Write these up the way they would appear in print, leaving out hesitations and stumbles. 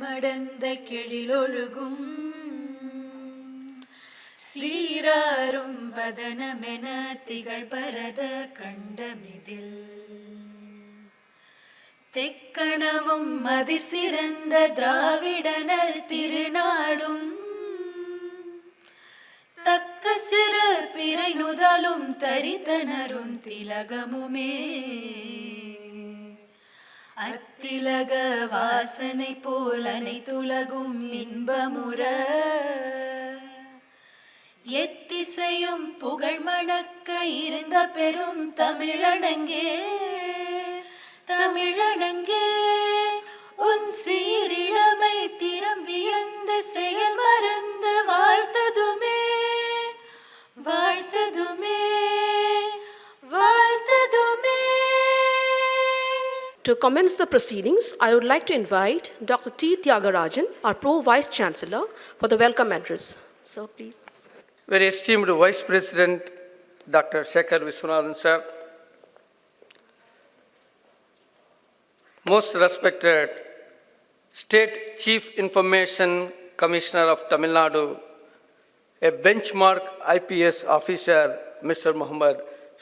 மடந்த கெழிலொழுகும் சீராரும் வதனமென திகழ் பரத கண்டமிதில் தெக்கணமும் மதிசிறந்த திராவிடனல் திருநாடும் தக்க சிறு பிறை நுதலும் தரித்தனரும் திலகமுமே அத்திலக வாசனை போல் அனைத்துலகும் இன்பமுற எத்திசையும் புகழ் மணக்க இருந்த பெரும் தமிழனங்கே தமிழனங்கே உன் சீரிழமை திறம் வியந்த செயல் மறந்து வாழ்த்ததுமே வாழ்த்ததுமே வாழ்த்ததுமே. To commence the proceedings, I would like to invite Dr. T. Thyagarajan, our Pro Vice Chancellor, for the welcome address. Sir, please. Very esteemed Vice President, Dr. Sekar Viswanathan, sir. Most respected State Chief Information Commissioner of Tamil Nadu, a benchmark IPS officer, Mr. Muhammad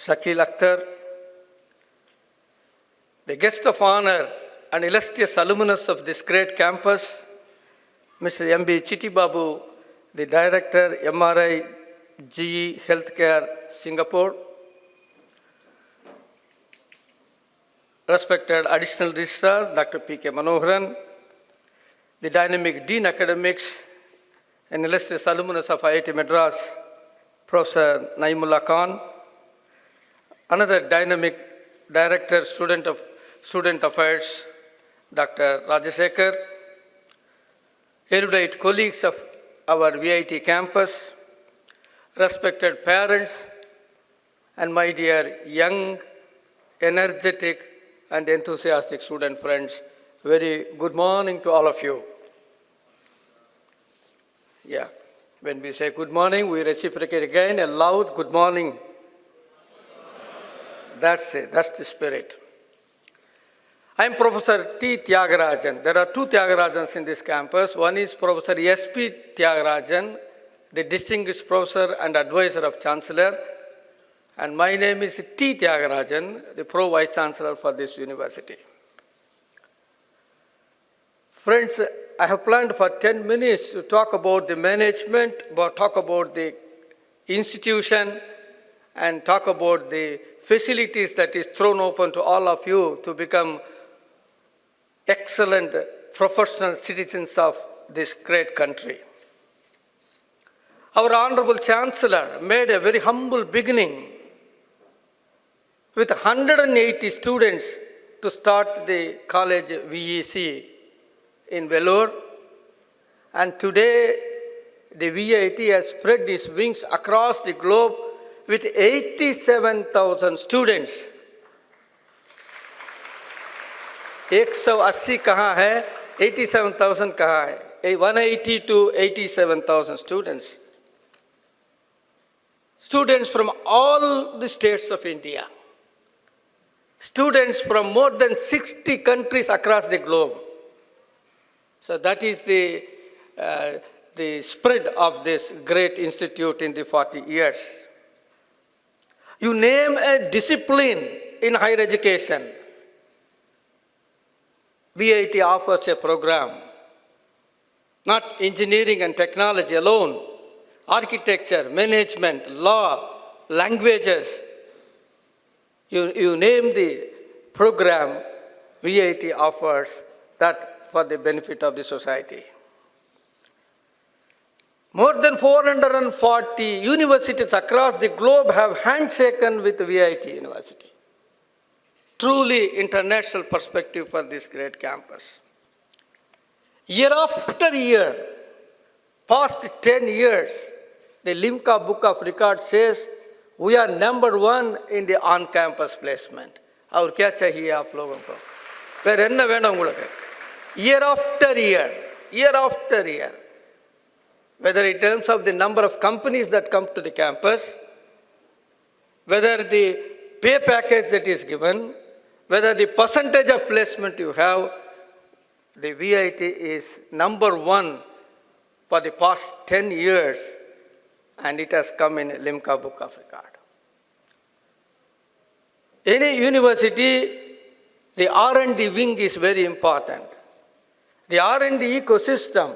Shakeel Akther, the guest of honor and illustrious alumnus of this great campus, Mr. M.B. Chittibabu, the Director, MRI, GE Healthcare, Singapore, respected Additional Registrar, Dr. P.K. Manoharan, the dynamic Dean Academics and illustrious alumnus of IIT Madras, Professor Naimullah Khan, another dynamic Director, Student Affairs, Dr. Sekar, erudite colleagues of our VIT campus, respected parents, and my dear young, energetic, and enthusiastic student friends, very good morning to all of you. Yeah, when we say good morning, we reciprocate again a loud good morning. That's it, that's the spirit. I am Professor T. Thyagarajan. There are two Thyagarajan in this campus. One is Professor S.P. Thyagarajan, the distinguished professor and advisor of Chancellor. And my name is T. Thyagarajan, the Pro Vice Chancellor for this university. Friends, I have planned for 10 minutes to talk about the management, talk about the institution, and talk about the facilities that is thrown open to all of you to become excellent professional citizens of this great country. Our Honorable Chancellor made a very humble beginning with 180 students to start the college VEC in Vellore, and today the VIT has spread its wings across the globe with 87,000 students. 180 कहाँ है, 87,000 कहाँ है? 180 to 87,000 students. Students from all the states of India. Students from more than 60 countries across the globe. So that is the spread of this great institute in the 40 years. You name a discipline in higher education. VIT offers a program, not engineering and technology alone, architecture, management, law, languages. You name the program, VIT offers that for the benefit of the society. More than 440 universities across the globe have handshaken with VIT University. Truly international perspective for this great campus. Year after year, past 10 years, the Limca Book of Records says we are #1 in the on-campus placement. और क्या चाहिए आप लोगों को? फिर என்ன வேணும் உங்களுக்கு? Year after year, whether in terms of the number of companies that come to the campus, whether the pay package that is given, whether the percentage of placement you have, the VIT is number one for the past 10 years, and it has come in Limca Book of Record. Any university, the R&D wing is very important. The R&D ecosystem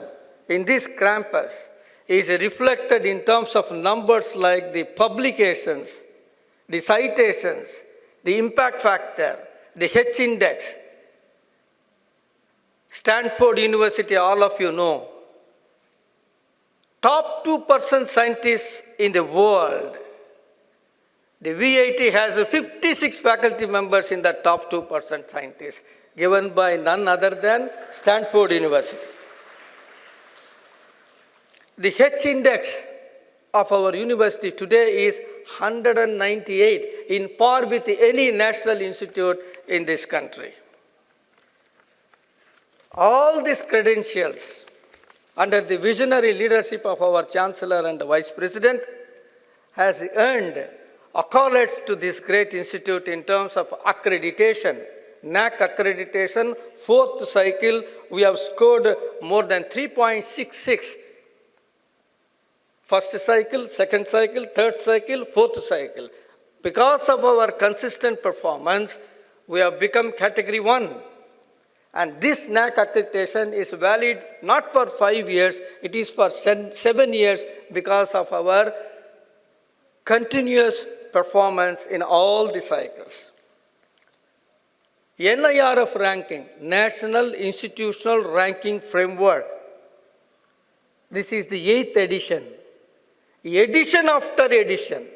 in this campus is reflected in terms of numbers like the publications, the citations, the impact factor, the H index. Stanford University, all of you know, top 2% scientists in the world. The VIT has 56 faculty members in the top 2% scientists, given by none other than Stanford University. The H index of our university today is 198, in par with any national institute in this country. All these credentials, under the visionary leadership of our Chancellor and Vice President, has earned accolades to this great institute in terms of accreditation. NAC accreditation, fourth cycle, we have scored more than 3.66. First cycle, second cycle, third cycle, fourth cycle. Because of our consistent performance, we have become category 1. And this NAC accreditation is valid not for 5 years, it is for 7 years because of our continuous performance in all the cycles. NIRF ranking, National Institutional Ranking Framework. This is the 8th edition. Edition after edition.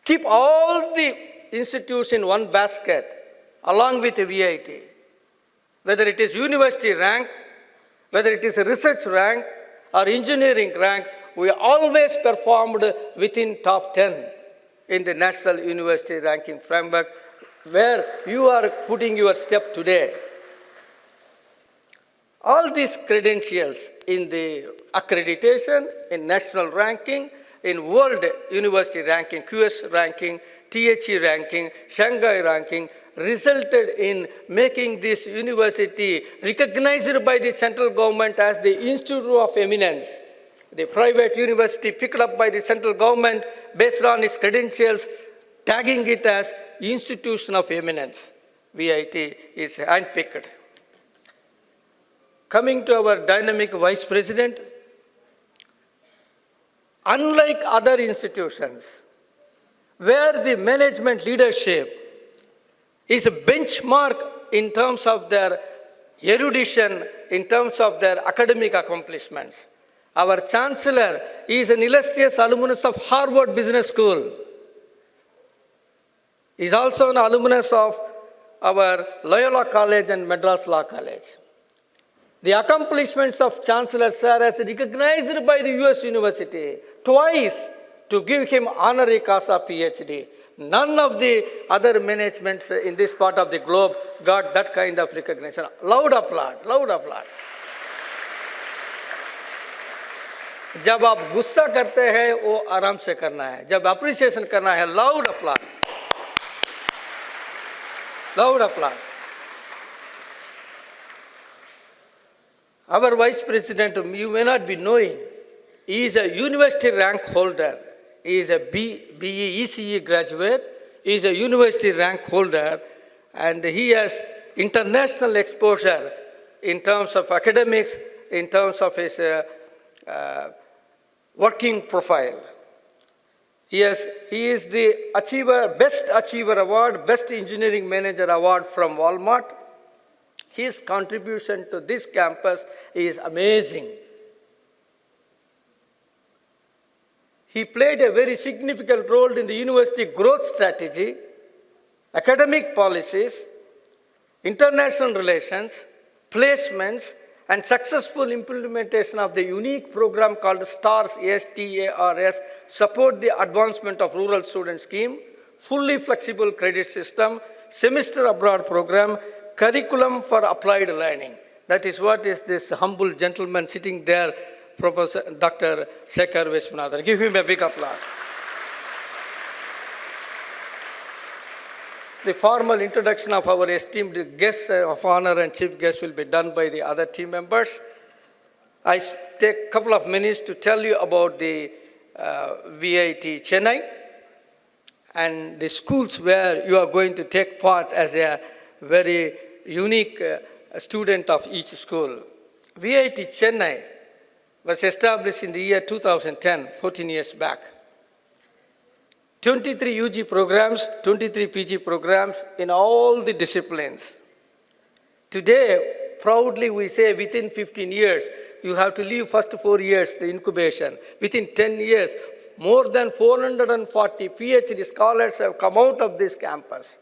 Keep all the institutes in one basket along with the VIT. Whether it is university rank, whether it is a research rank or engineering rank, we always performed within top 10 in the National University Ranking Framework, where you are putting your step today. All these credentials in the accreditation, in national ranking, in world university ranking, QS ranking, THE ranking, Shanghai ranking, resulted in making this university recognized by the central government as the Institute of Eminence. The private university picked up by the central government based on its credentials, tagging it as Institution of Eminence. VIT is handpicked. Coming to our dynamic Vice President, unlike other institutions, where the management leadership is a benchmark in terms of their erudition, in terms of their academic accomplishments. Our Chancellor is an illustrious alumnus of Harvard Business School. He is also an alumnus of our Loyola College and Madras Law College. The accomplishments of Chancellor Sir as recognized by the US University twice to give him honorary causa PhD. None of the other managements in this part of the globe got that kind of recognition. Loud applaud, loud applaud. जब आप गुस्सा करते हैं वो आराम से करना है, जब अप्रिसिएशन करना है loud applaud, loud applaud. Our Vice President, you may not be knowing, he is a university rank holder. He is a BE ECE graduate. He is a university rank holder, and he has international exposure in terms of academics, in terms of his working profile. He is the Best Achiever Award, Best Engineering Manager Award from Walmart. His contribution to this campus is amazing. He played a very significant role in the university growth strategy, academic policies, international relations, placements, and successful implementation of the unique program called STARS, STARS, Support the Advancement of Rural Student Scheme, fully flexible credit system, semester abroad program, curriculum for applied learning. That is what is this humble gentleman sitting there, Professor Dr. Sekar Viswanathan. Give him a big applause. The formal introduction of our esteemed guests of honor and chief guests will be done by the other team members. I take a couple of minutes to tell you about the VIT Chennai and the schools where you are going to take part as a very unique student of each school. VIT Chennai was established in the year 2010, 14 years back. 23 UG programs, 23 PG programs in all the disciplines. Today, proudly we say within 15 years, you have to leave first 4 years, the incubation. Within 10 years, more than 440 PhD scholars have come out of this campus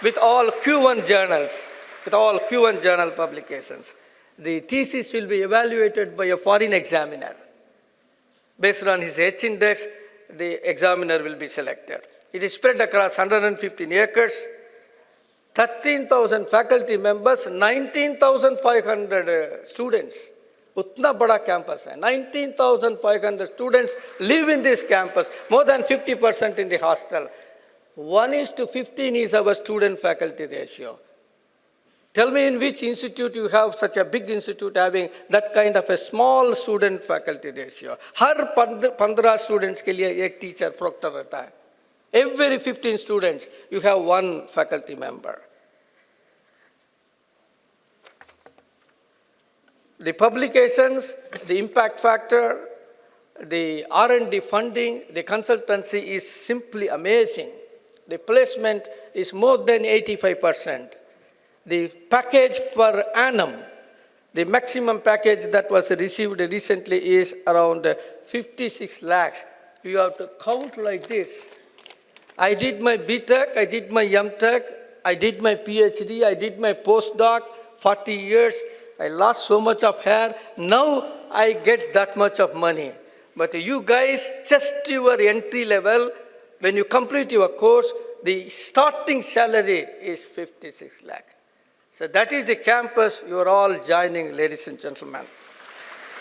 with all Q1 journals, with all Q1 journal publications. The thesis will be evaluated by a foreign examiner. Based on his H index, the examiner will be selected. It is spread across 115 acres, 13,000 faculty members, 19,500 students. Utna bada campus hai. 19,500 students live in this campus, more than 50% in the hostel. 1:15 is our student-faculty ratio. Tell me in which institute you have such a big institute having that kind of a small student-faculty ratio. Her 15 students के लिए एक teacher proctor रहता है. Every 15 students, you have one faculty member. The publications, the impact factor, the R&D funding, the consultancy is simply amazing. The placement is more than 85%. The package per annum, the maximum package that was received recently is around 56 lakhs. You have to count like this. I did my BTech, I did my MTech, I did my PhD, I did my postdoc, 40 years. I lost so much of hair. Now I get that much of money. But you guys, just your entry level, when you complete your course, the starting salary is 56 lakh. So that is the campus you are all joining, ladies and gentlemen.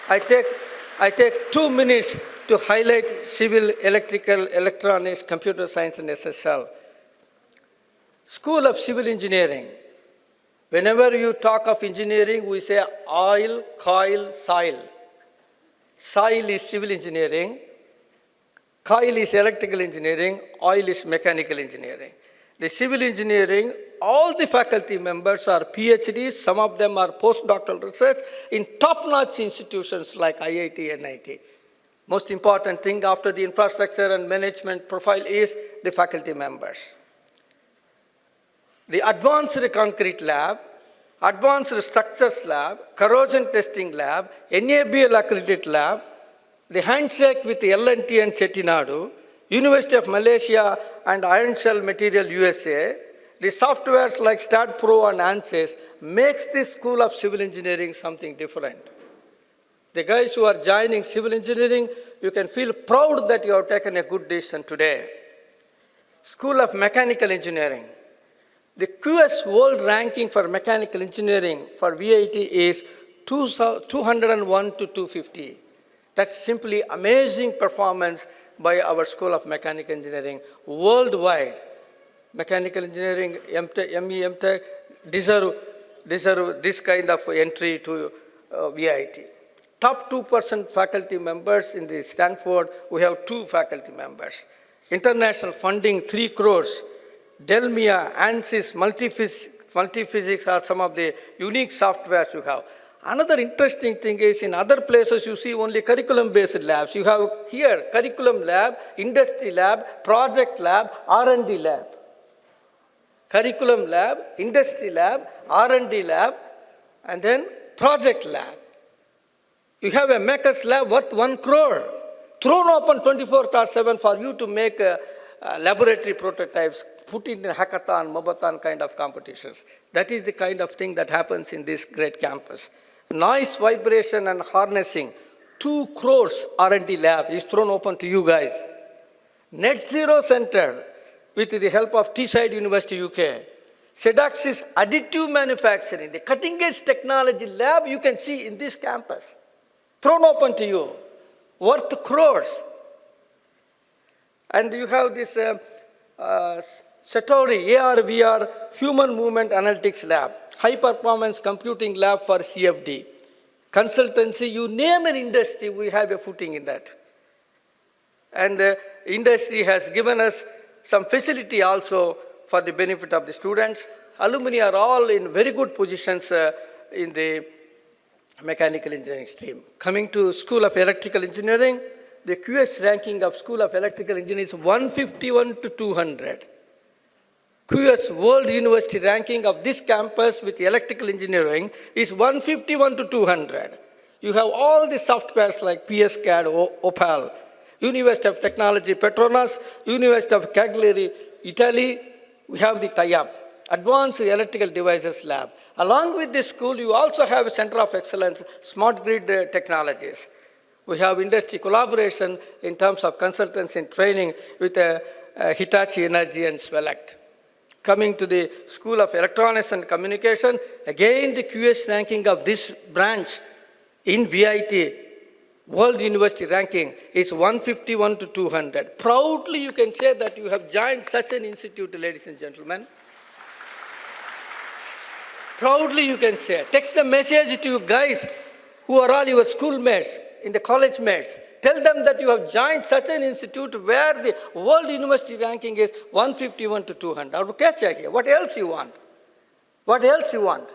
I take 2 minutes to highlight civil, electrical, electronics, computer science, and SSL. School of Civil Engineering. Whenever you talk of engineering, we say oil, coil, soil. Soil is civil engineering, coil is electrical engineering, oil is mechanical engineering. The civil engineering, all the faculty members are PhDs, some of them are postdoctoral research in top-notch institutions like IIT and NIT. Most important thing after the infrastructure and management profile is the faculty members. The advanced concrete lab, advanced structures lab, corrosion testing lab, NABL accredited lab, the handshake with the L&T and Nadu, University of Malaysia and Iron Shell Material USA, the softwares like StatPro and ANSYS makes this School of Civil Engineering something different. The guys who are joining civil engineering, you can feel proud that you have taken a good decision today. School of Mechanical Engineering. The QS world ranking for mechanical engineering for VIT is 201 to 250. That's simply amazing performance by our School of Mechanical Engineering worldwide. Mechanical engineering, ME, MTech deserve this kind of entry to VIT. Top 2% faculty members in the Stanford, we have 2 faculty members. International funding, 3 crores. Delmia, ANSYS, multiphysics are some of the unique softwares you have. Another interesting thing is in other places you see only curriculum-based labs. You have here curriculum lab, industry lab, project lab, R&D lab. Curriculum lab, industry lab, R&D lab, and then project lab. You have a maker's lab worth 1 crore, thrown open 24/7 for you to make laboratory prototypes, put in a hackathon, mobathon kind of competitions. That is the kind of thing that happens in this great campus. Noise, vibration, and harnessing, 2 crores R&D lab is thrown open to you guys. Net Zero Center, with the help of Teesside University, UK. Sedaxis additive manufacturing, the cutting-edge technology lab you can see in this campus. Thrown open to you, worth crores. And you have this Satori AR/VR Human Movement Analytics Lab, High Performance Computing Lab for CFD, consultancy, you name an industry, we have a footing in that. And the industry has given us some facility also for the benefit of the students. Alumni are all in very good positions in the mechanical engineering stream. Coming to School of Electrical Engineering, the QS ranking of School of Electrical Engineering is 151 to 200. QS World University ranking of this campus with electrical engineering is 151 to 200. You have all the softwares like PSCAD, Opal, University of Technology, Petronas, University of Cagliari, Italy, we have the tie-up. Advanced Electrical Devices Lab. Along with this school, you also have a Center of Excellence, Smart Grid Technologies. We have industry collaboration in terms of consultants and training with Hitachi Energy and Swelect. Coming to the School of Electronics and Communication, again the QS ranking of this branch in VIT, World University ranking is 151 to 200. Proudly you can say that you have joined such an institute, ladies and gentlemen. Proudly you can say. Text a message to you guys who are all your schoolmates, in the college mates. Tell them that you have joined such an institute where the World University ranking is 151 to 200. What else you want? What else you want?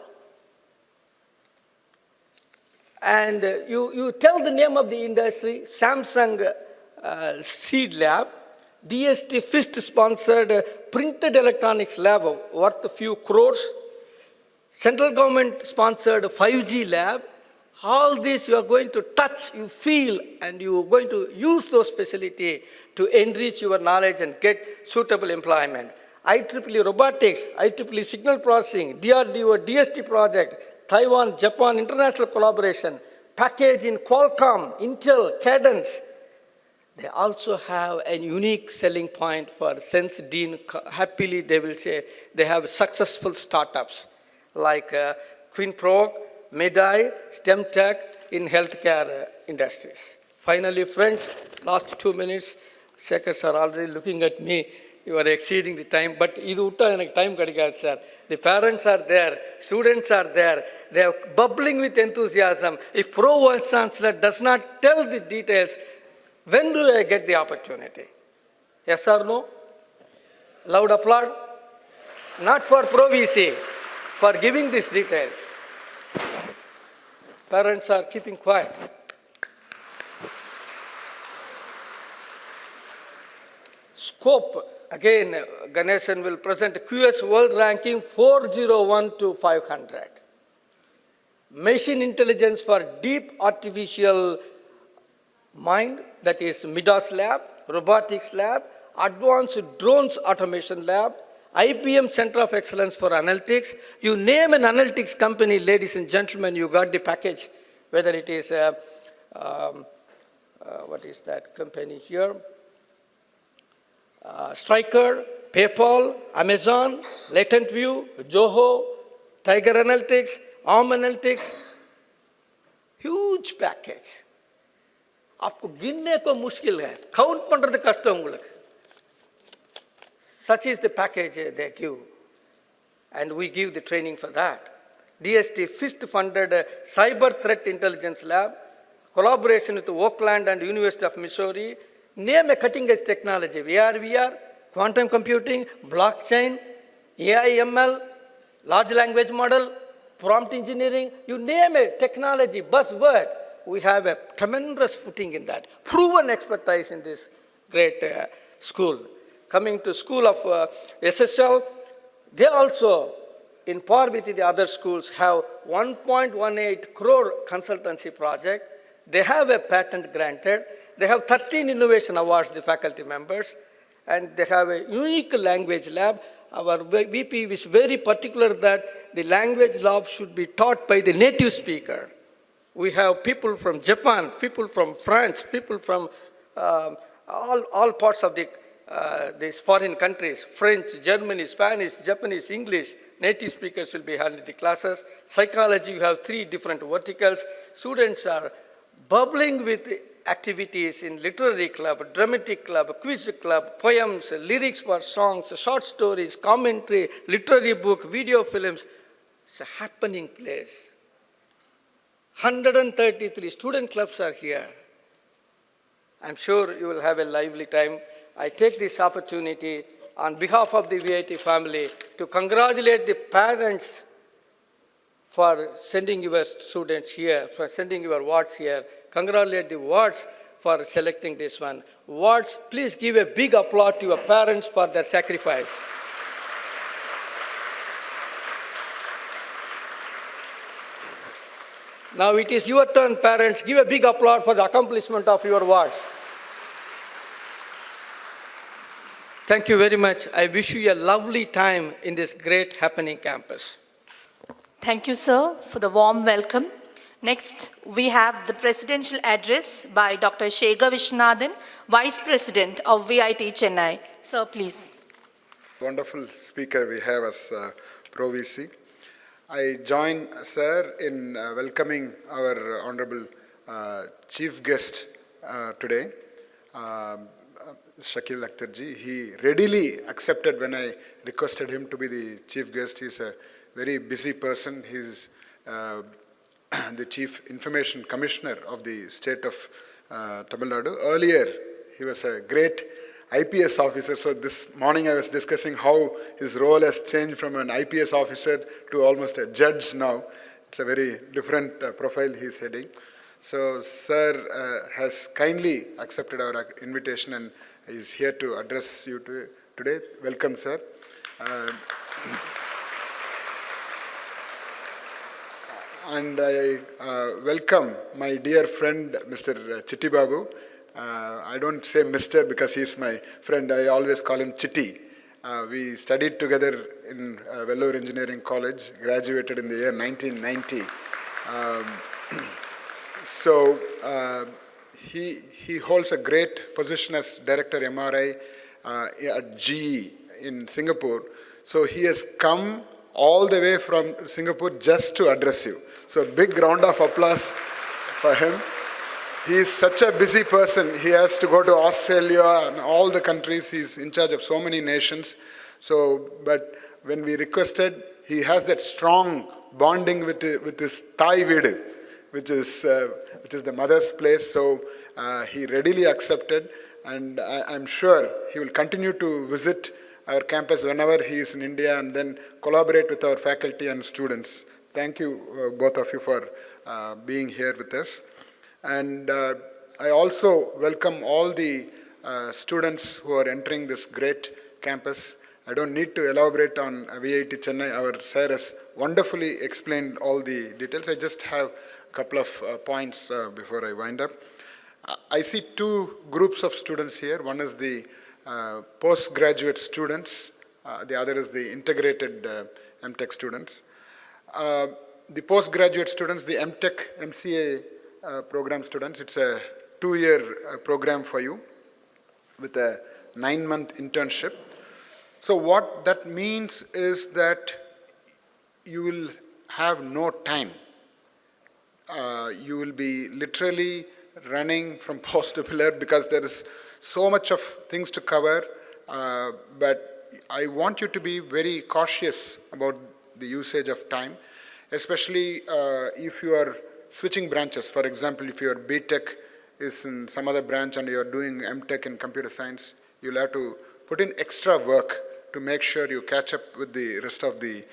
And you tell the name of the industry, Samsung Seed Lab, DST FIST-sponsored printed electronics lab worth a few crores, central government-sponsored 5G lab. All this you are going to touch, you feel, and you are going to use those facilities to enrich your knowledge and get suitable employment. IEEE Robotics, IEEE Signal Processing, DRDO DST project, Taiwan, Japan, international collaboration, package in Qualcomm, Intel, Cadence. They also have a unique selling point for Sense Dean. Happily, they will say they have successful startups like QueenPro, Medai, STEMTech in healthcare industries. Finally, friends, last 2 minutes, Sekar sir already looking at me. You are exceeding the time, but time sir. The parents are there, students are there, they are bubbling with enthusiasm. If Pro-Vice Chancellor does not tell the details, when do I get the opportunity? Yes or no? Loud applaud? Not for Pro-VC, for giving these details. Parents are keeping quiet. Scope. Again, Ganeshan will present QS World Ranking 401 to 500. Machine Intelligence for Deep Artificial Mind, that is MIDAS Lab, Robotics Lab, Advanced Drones Automation Lab, IBM Center of Excellence for Analytics. You name an analytics company, ladies and gentlemen, you got the package, whether it is, what is that company here? Stryker, PayPal, Amazon, Latent View, Zoho, Tiger Analytics, Arm Analytics. Huge package. आपको गिनने को मुश्किल है, count पண்றது கஷ்டம் உங்களுக்கு. Such is the package they give, and we give the training for that. DST FIST-funded Cyber Threat Intelligence Lab, collaboration with Oakland and University of Missouri. Name a cutting-edge technology, AR/VR, quantum computing, blockchain, AI/ML, large language model, prompt engineering. You name a technology, buzzword. We have a tremendous footing in that. Proven expertise in this great school. Coming to School of SSL, they also, in par with the other schools, have 1.18 crore consultancy project. They have a patent granted. They have 13 innovation awards, the faculty members, and they have a unique language lab. Our VP is very particular that the language lab should be taught by the native speaker. We have people from Japan, people from France, people from all parts of these foreign countries, French, Germany, Spanish, Japanese, English. Native speakers will be handling the classes. Psychology, you have 3 different verticals. Students are bubbling with activities in literary club, dramatic club, quiz club, poems, lyrics for songs, short stories, commentary, literary book, video films. It's a happening place. 133 student clubs are here. I'm sure you will have a lively time. I take this opportunity on behalf of the VIT family to congratulate the parents for sending your students here, for sending your wards here. Congratulate the wards for selecting this one. Wards, please give a big applause to your parents for their sacrifice. Now it is your turn, parents. Give a big applause for the accomplishment of your wards. Thank you very much. I wish you a lovely time in this great happening campus. Thank you, sir, for the warm welcome. Next, we have the presidential address by Dr. Sekar Viswanathan, Vice President of VIT Chennai. Sir, please. Wonderful speaker we have as Pro VC. I join Sir in welcoming our Honorable Chief Guest today, Shakeel Akther ji. He readily accepted when I requested him to be the Chief Guest. He's a very busy person. He's the Chief Information Commissioner of the state of Tamil Nadu. Earlier, he was a great IPS officer. So this morning I was discussing how his role has changed from an IPS officer to almost a judge now. It's a very different profile he's heading. So Sir has kindly accepted our invitation and is here to address you today. Welcome, Sir. And I welcome my dear friend, Mr. Chittibabu. I don't say Mr. because he's my friend. I always call him Chitti. We studied together in Vellore Engineering College, graduated in the year 1990. He holds a great position as Director MRI at GE in Singapore. So he has come all the way from Singapore just to address you. So a big round of applause for him. He is such a busy person. He has to go to Australia and all the countries. He's in charge of so many nations. But when we requested, he has that strong bonding with his Thai Vidu, which is the mother's place. So he readily accepted, and I'm sure he will continue to visit our campus whenever he is in India and then collaborate with our faculty and students. Thank you, both of you, for being here with us. And I also welcome all the students who are entering this great campus. I don't need to elaborate on VIT Chennai. Our sir has wonderfully explained all the details. I just have a couple of points before I wind up. I see two groups of students here. One is the postgraduate students. The other is the integrated MTech students. The postgraduate students, the MTech, MCA program students, it's a 2-year program for you with a 9-month internship. So what that means is that you will have no time. You will be literally running from post to pillar because there is so much of things to cover. But I want you to be very cautious about the usage of time, especially if you are switching branches. For example, if your BTech is in some other branch and you are doing MTech in computer science, you'll have to put in extra work to make sure you catch up with the rest of the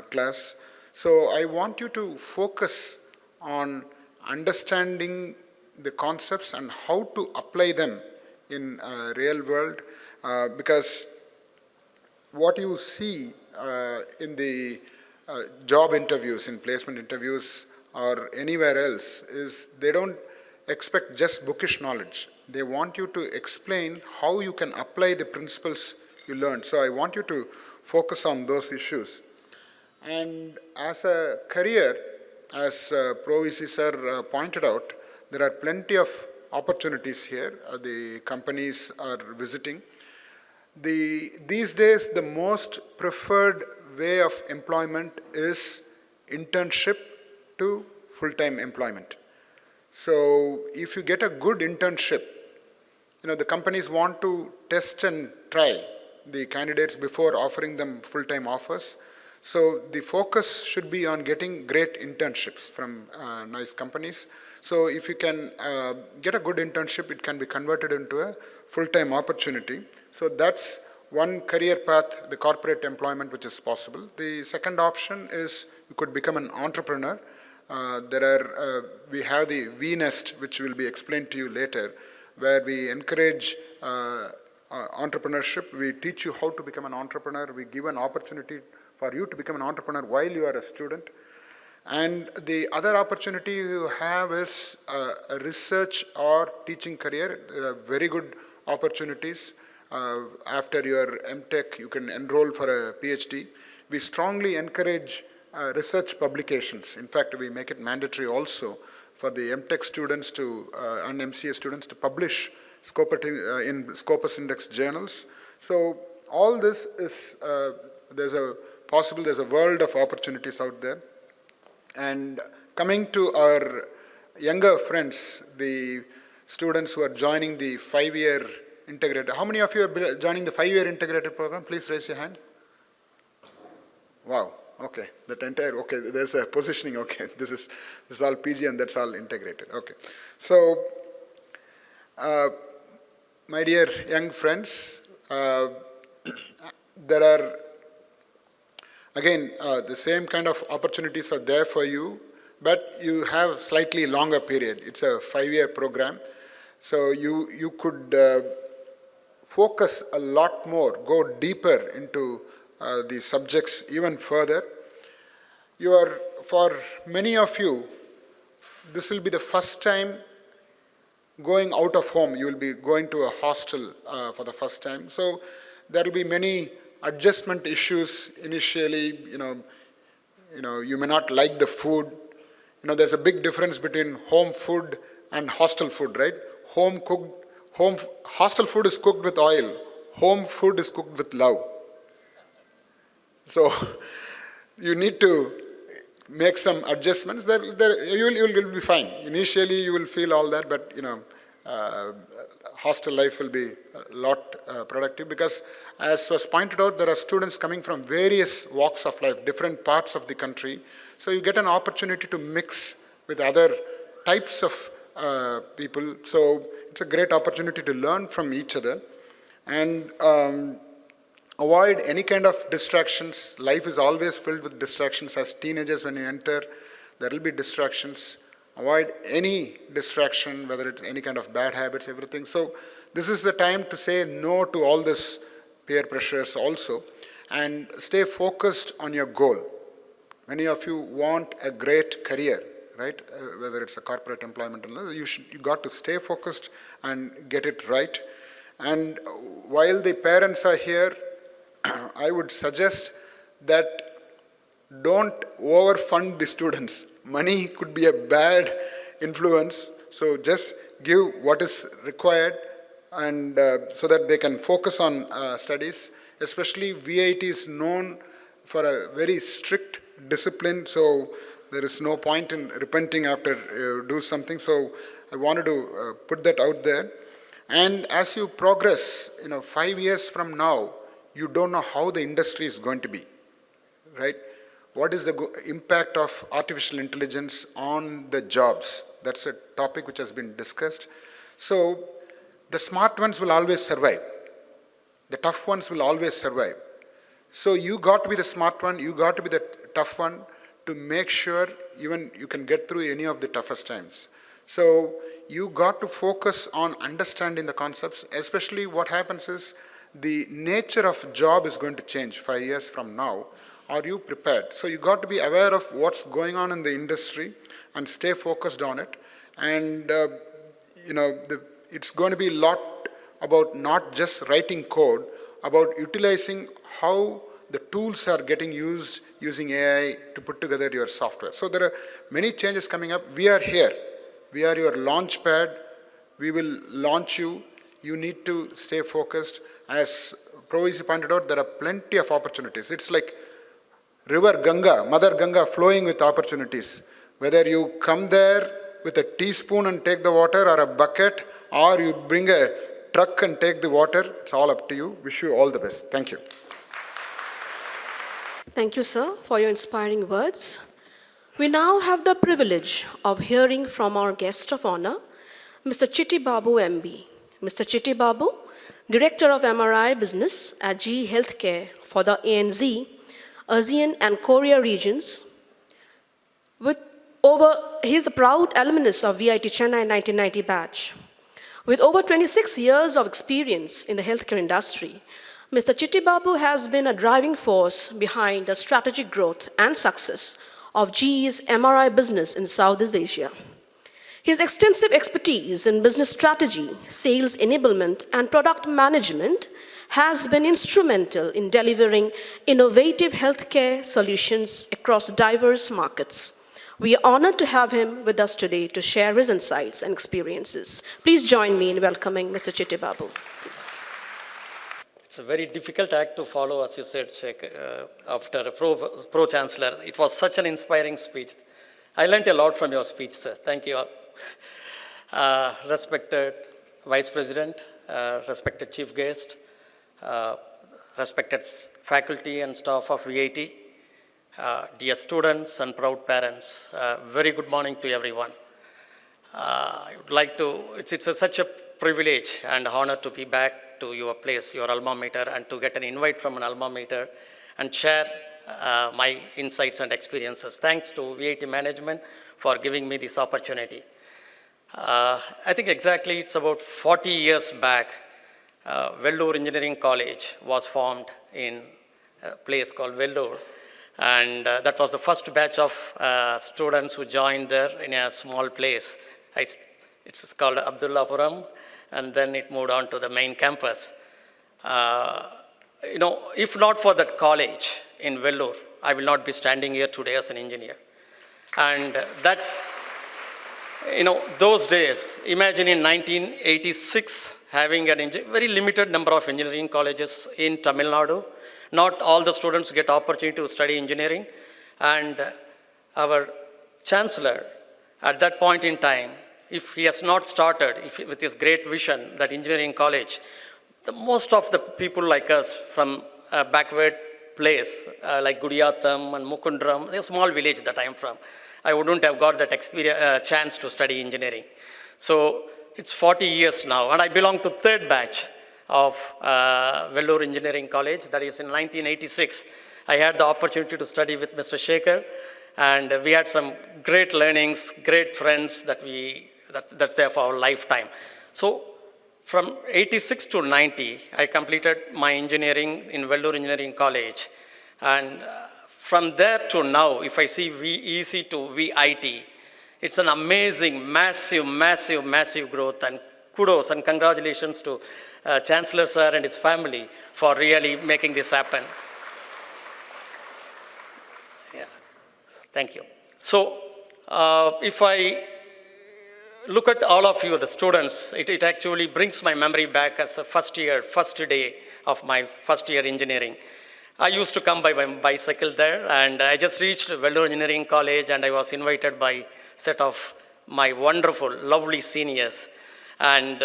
class. So I want you to focus on understanding the concepts and how to apply them in real world, because what you see in the job interviews, in placement interviews, or anywhere else is they don't expect just bookish knowledge. They want you to explain how you can apply the principles you learned. So I want you to focus on those issues. And as a career, as Pro VC sir pointed out, there are plenty of opportunities here. The companies are visiting. These days, the most preferred way of employment is internship to full-time employment. So if you get a good internship, the companies want to test and try the candidates before offering them full-time offers. So the focus should be on getting great internships from nice companies. So if you can get a good internship, it can be converted into a full-time opportunity. So that's one career path, the corporate employment, which is possible. The second option is you could become an entrepreneur. We have the V-Nest, which will be explained to you later, where we encourage entrepreneurship. We teach you how to become an entrepreneur. We give an opportunity for you to become an entrepreneur while you are a student. And the other opportunity you have is a research or teaching career. There are very good opportunities. After your MTech, you can enroll for a PhD. We strongly encourage research publications. In fact, we make it mandatory also for the MTech students and MCA students to publish in Scopus Index journals. So all this is, there's a world of opportunities out there. And coming to our younger friends, the students who are joining the 5-year integrated. How many of you are joining the 5-year integrated program? Please raise your hand. Wow. Okay, there's a positioning, okay, this is all PG and that's all integrated, okay. So, my dear young friends, there are, again, the same kind of opportunities are there for you, but you have slightly longer period. It's a 5-year program, so you could focus a lot more, go deeper into the subjects even further. For many of you, this will be the first time going out of home. You will be going to a hostel for the first time. So there will be many adjustment issues initially. You may not like the food. There's a big difference between home food and hostel food, right? Hostel food is cooked with oil. Home food is cooked with love. So you need to make some adjustments. You will be fine. Initially, you will feel all that, but hostel life will be a lot productive because, as was pointed out, there are students coming from various walks of life, different parts of the country. So you get an opportunity to mix with other types of people. So it's a great opportunity to learn from each other and avoid any kind of distractions. Life is always filled with distractions. As teenagers, when you enter, there will be distractions. Avoid any distraction, whether it's any kind of bad habits, everything. So this is the time to say no to all this peer pressures also and stay focused on your goal. Many of you want a great career, right? Whether it's a corporate employment or not, you got to stay focused and get it right. And while the parents are here, I would suggest that don't overfund the students. Money could be a bad influence, so just give what is required and so that they can focus on studies. Especially VIT is known for a very strict discipline, so there is no point in repenting after you do something. So I wanted to put that out there. And as you progress, 5 years from now, you don't know how the industry is going to be, right? What is the impact of artificial intelligence on the jobs? That's a topic which has been discussed. So the smart ones will always survive. The tough ones will always survive. So you got to be the smart one, you got to be the tough one to make sure even you can get through any of the toughest times. So you got to focus on understanding the concepts, especially what happens is the nature of job is going to change 5 years from now. Are you prepared? So you got to be aware of what's going on in the industry and stay focused on it. And it's going to be a lot about not just writing code, about utilizing how the tools are getting used using AI to put together your software. So there are many changes coming up. We are here. We are your launch pad. We will launch you. You need to stay focused. As Provisi pointed out, there are plenty of opportunities. It's like River Ganga, Mother Ganga flowing with opportunities. Whether you come there with a teaspoon and take the water, or a bucket, or you bring a truck and take the water. It's all up to you. Wish you all the best. Thank you. Thank you, sir, for your inspiring words. We now have the privilege of hearing from our guest of honor, Mr. Chittibabu MB. Mr. Chittibabu, Director of MRI Business at GE Healthcare for the ANZ, ASEAN and Korea regions. He is the proud alumnus of VIT Chennai 1990 batch. With over 26 years of experience in the healthcare industry, Mr. Chittibabu has been a driving force behind the strategic growth and success of GE's MRI business in Southeast Asia. His extensive expertise in business strategy, sales enablement, and product management has been instrumental in delivering innovative healthcare solutions across diverse markets. We are honored to have him with us today to share his insights and experiences. Please join me in welcoming Mr. Chittibabu. Please. It's a very difficult act to follow, as you said, after a pro-chancellor. It was such an inspiring speech. I learned a lot from your speech, sir. Thank you. Respected Vice President, respected Chief Guest, respected faculty and staff of VIT, dear students and proud parents, very good morning to everyone. I would like to, it's such a privilege and honor to be back to your place, your alma mater, and to get an invite from an alma mater and share my insights and experiences. Thanks to VIT management for giving me this opportunity. I think exactly it's about 40 years back, Vellore Engineering College was formed in a place called Vellore. And that was the first batch of students who joined there in a small place. It's called Abdullapuram, and then it moved on to the main campus. If not for that college in Vellore, I will not be standing here today as an engineer. And that's, those days, imagine in 1986, having a very limited number of engineering colleges in Tamil Nadu. Not all the students get opportunity to study engineering. And our Chancellor, at that point in time, if he has not started with his great vision, that engineering college, most of the people like us from a backward place, like Gudiyatham and Mukundram, a small village that I am from, I wouldn't have got that chance to study engineering. So it's 40 years now, and I belong to third batch of Vellore Engineering College. That is in 1986. I had the opportunity to study with Mr. Sekar, and we had some great learnings, great friends that's there for our lifetime. So from 86 to 90, I completed my engineering in Vellore Engineering College. And from there to now, if I see VEC to VIT, it's an amazing, massive, massive, massive growth, and kudos and congratulations to Chancellor Sir and his family for really making this happen. Yeah, thank you. So if I look at all of you, the students, it actually brings my memory back as a first day of my first year engineering. I used to come by my bicycle there, and I just reached Vellore Engineering College, and I was invited by a set of my wonderful, lovely seniors. And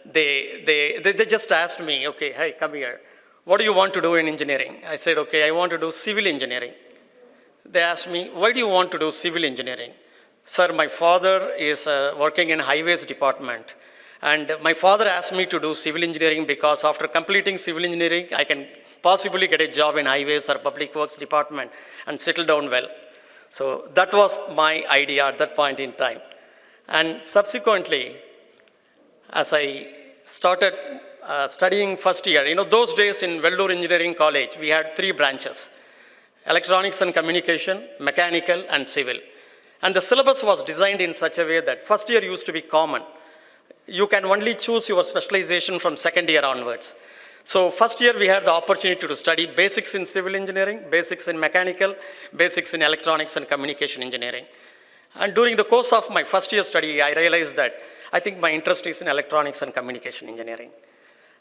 they just asked me, okay, hey, come here. What do you want to do in engineering? I said, okay, I want to do civil engineering. They asked me, why do you want to do civil engineering? Sir, my father is working in highways department. And my father asked me to do civil engineering because after completing civil engineering, I can possibly get a job in highways or public works department and settle down well. So that was my idea at that point in time. And subsequently, as I started studying first year, those days in Vellore Engineering College, we had 3 branches: electronics and communication, mechanical, and civil. And the syllabus was designed in such a way that first year used to be common. You can only choose your specialization from second year onwards. So first year we had the opportunity to study basics in civil engineering, basics in mechanical, basics in electronics and communication engineering. And during the course of my first year study, I realized that I think my interest is in electronics and communication engineering.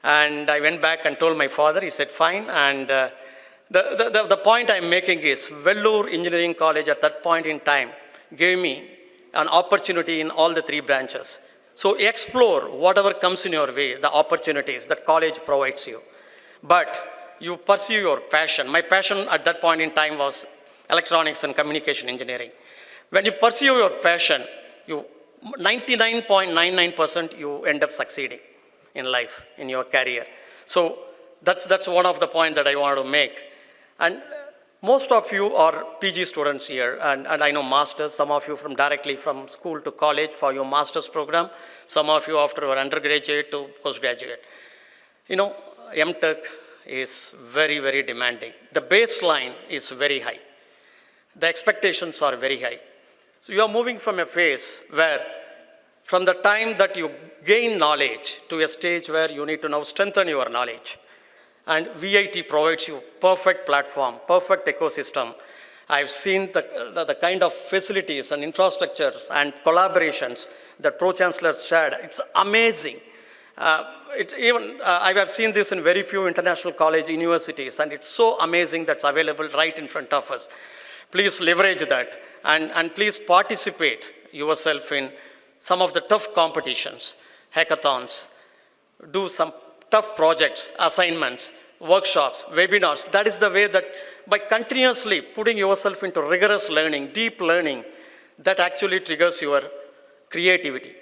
And I went back and told my father. He said, fine. And the point I'm making is Vellore Engineering College at that point in time gave me an opportunity in all the three branches. So explore whatever comes in your way, the opportunities that college provides you. But you pursue your passion. My passion at that point in time was electronics and communication engineering. When you pursue your passion, you 99.99% you end up succeeding in life, in your career. So that's one of the points that I want to make. And most of you are PG students here, and I know masters, some of you directly from school to college for your master's program, some of you after your undergraduate to postgraduate. You know, MTech is very, very demanding. The baseline is very high. The expectations are very high. So you are moving from a phase where from the time that you gain knowledge to a stage where you need to now strengthen your knowledge. And VIT provides you perfect platform, perfect ecosystem. I've seen the kind of facilities and infrastructures and collaborations that Pro-Chancellor shared. It's amazing. I have seen this in very few international college universities, and it's so amazing that's available right in front of us. Please leverage that, and please participate yourself in some of the tough competitions, hackathons, do some tough projects, assignments, workshops, webinars. That is the way that by continuously putting yourself into rigorous learning, deep learning, that actually triggers your creativity.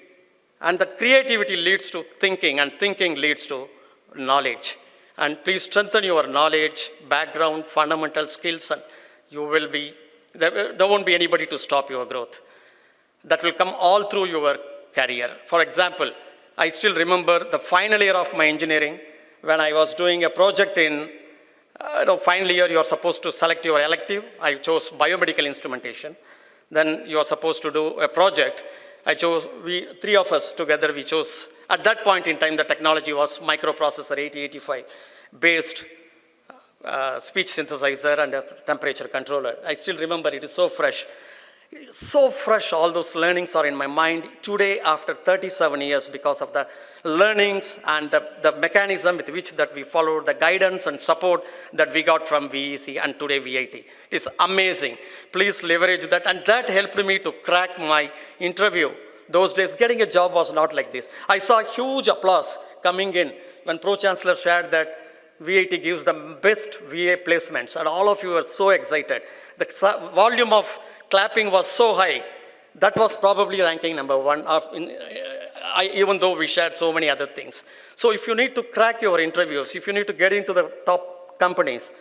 And the creativity leads to thinking, and thinking leads to knowledge. And please strengthen your knowledge, background, fundamental skills, and you will be, there won't be anybody to stop your growth. That will come all through your career. For example, I still remember the final year of my engineering when I was doing a project in, final year you're supposed to select your elective. I chose biomedical instrumentation. Then you're supposed to do a project. I chose, three of us together, we chose, at that point in time, the technology was microprocessor 8085 based speech synthesizer and a temperature controller. I still remember it is so fresh. So fresh, all those learnings are in my mind today after 37 years because of the learnings and the mechanism with which that we followed, the guidance and support that we got from VEC and today VIT. It's amazing. Please leverage that, and that helped me to crack my interview. Those days, getting a job was not like this. I saw huge applause coming in when Pro-Chancellor shared that VIT gives the best VA placements, and all of you were so excited. The volume of clapping was so high. That was probably ranking number one, even though we shared so many other things. So if you need to crack your interviews, if you need to get into the top companies,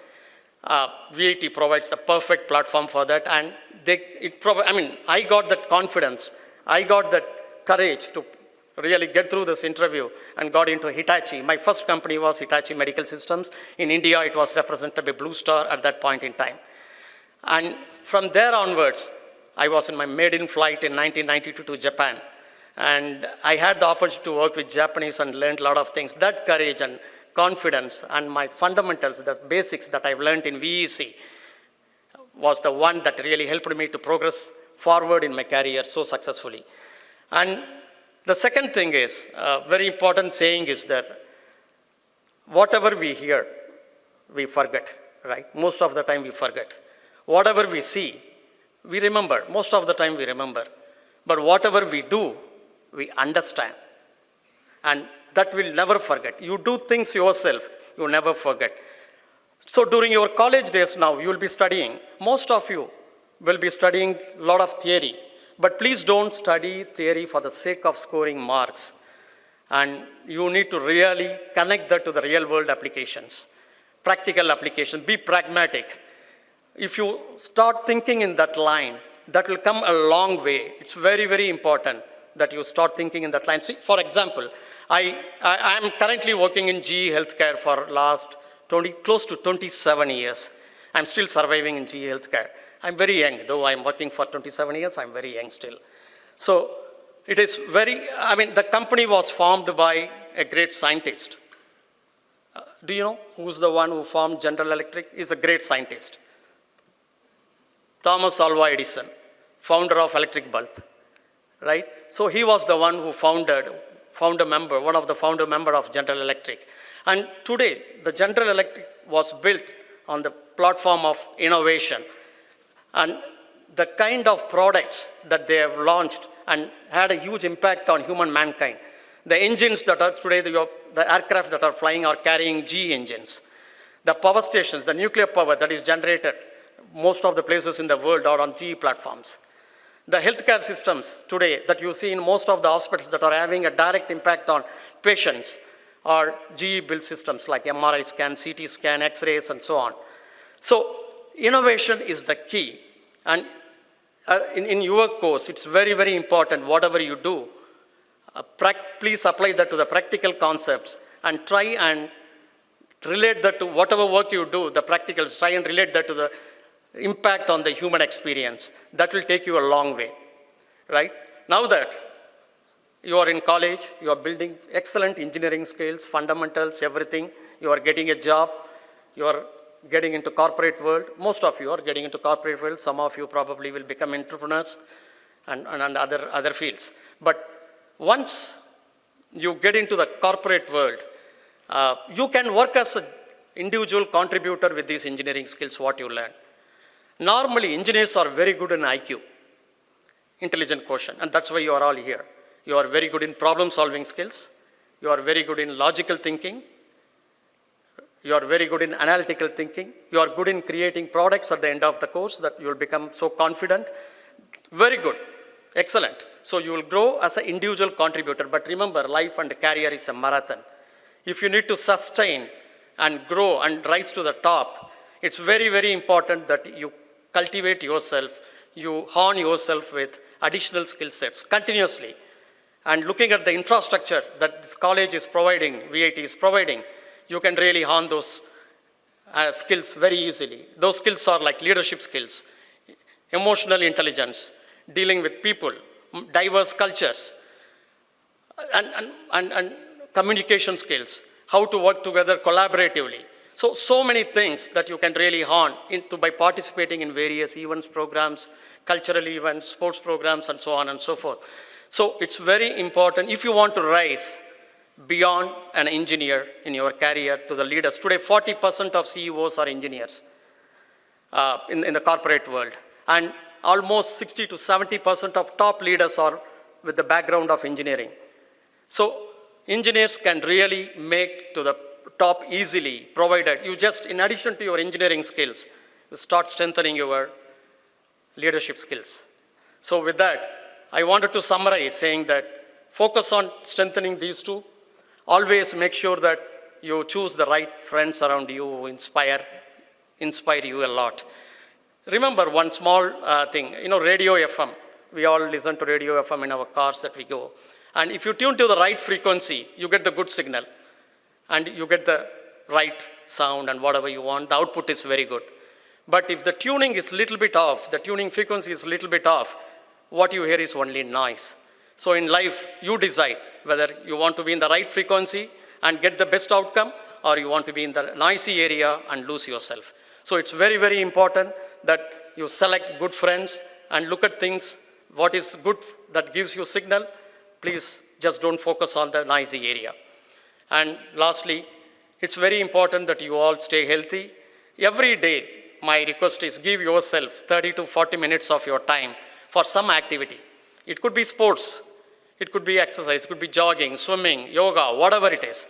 VIT provides the perfect platform for that. And I got that confidence. I got that courage to really get through this interview and got into Hitachi. My first company was Hitachi Medical Systems. In India, it was represented by Blue Star at that point in time. And from there onwards, I was in my maiden flight in 1992 to Japan. And I had the opportunity to work with Japanese and learned a lot of things. That courage and confidence and my fundamentals, the basics that I've learned in VEC was the one that really helped me to progress forward in my career so successfully. And the second thing is, very important saying is that whatever we hear, we forget, right? Most of the time we forget. Whatever we see, we remember. Most of the time we remember. But whatever we do, we understand. And that we'll never forget. You do things yourself, you never forget. So during your college days now, you will be studying. Most of you will be studying a lot of theory. But please don't study theory for the sake of scoring marks. And you need to really connect that to the real world applications. Practical application, be pragmatic. If you start thinking in that line, that will come a long way. It's very, very important that you start thinking in that line. See, for example, I am currently working in GE Healthcare for last close to 27 years. I'm still surviving in GE Healthcare. I'm very young, though I'm working for 27 years, I'm very young still. So it is the company was formed by a great scientist. Do you know who's the one who formed General Electric? He's a great scientist. Thomas Alva Edison, founder of electric bulb, right? So he was the one who one of the founder member of General Electric. And today, the General Electric was built on the platform of innovation. And the kind of products that they have launched and had a huge impact on human mankind. The engines that are today, the aircraft that are flying are carrying GE engines. The power stations, the nuclear power that is generated, most of the places in the world are on GE platforms. The healthcare systems today that you see in most of the hospitals that are having a direct impact on patients are GE built systems like MRI scan, CT scan, X-rays, and so on. So innovation is the key. And in your course, it's very, very important, whatever you do, please apply that to the practical concepts and try and relate that to whatever work you do, the practicals, try and relate that to the impact on the human experience. That will take you a long way, right? Now that you are in college, you are building excellent engineering skills, fundamentals, everything, you are getting a job, you are getting into corporate world. Most of you are getting into corporate world. Some of you probably will become entrepreneurs and other fields. But once you get into the corporate world, you can work as an individual contributor with these engineering skills, what you learn. Normally, engineers are very good in IQ, intelligent quotient, and that's why you are all here. You are very good in problem-solving skills. You are very good in logical thinking. You are very good in analytical thinking. You are good in creating products at the end of the course that you will become so confident. Very good. Excellent. So you will grow as an individual contributor. But remember, life and career is a marathon. If you need to sustain and grow and rise to the top, it's very, very important that you cultivate yourself, you hone yourself with additional skill sets continuously. And looking at the infrastructure that this college is providing, VIT is providing, you can really hone those skills very easily. Those skills are like leadership skills, emotional intelligence, dealing with people, diverse cultures, and communication skills, how to work together collaboratively. So many things that you can really hone by participating in various events, programs, cultural events, sports programs, and so on and so forth. So it's very important if you want to rise beyond an engineer in your career to the leaders. Today, 40% of CEOs are engineers in the corporate world. And almost 60 to 70% of top leaders are with the background of engineering. So engineers can really make to the top easily, provided you just, in addition to your engineering skills, you start strengthening your leadership skills. So with that, I wanted to summarize saying that focus on strengthening these two. Always make sure that you choose the right friends around you who inspire you a lot. Remember one small thing, radio FM. We all listen to radio FM in our cars that we go. And if you tune to the right frequency, you get the good signal. And you get the right sound and whatever you want, the output is very good. But if the tuning is a little bit off, the tuning frequency is a little bit off, what you hear is only noise. So in life, you decide whether you want to be in the right frequency and get the best outcome, or you want to be in the noisy area and lose yourself. So it's very, very important that you select good friends and look at things, what is good that gives you signal. Please just don't focus on the noisy area. And lastly, it's very important that you all stay healthy. Every day, my request is give yourself 30 to 40 minutes of your time for some activity. It could be sports, it could be exercise, it could be jogging, swimming, yoga, whatever it is.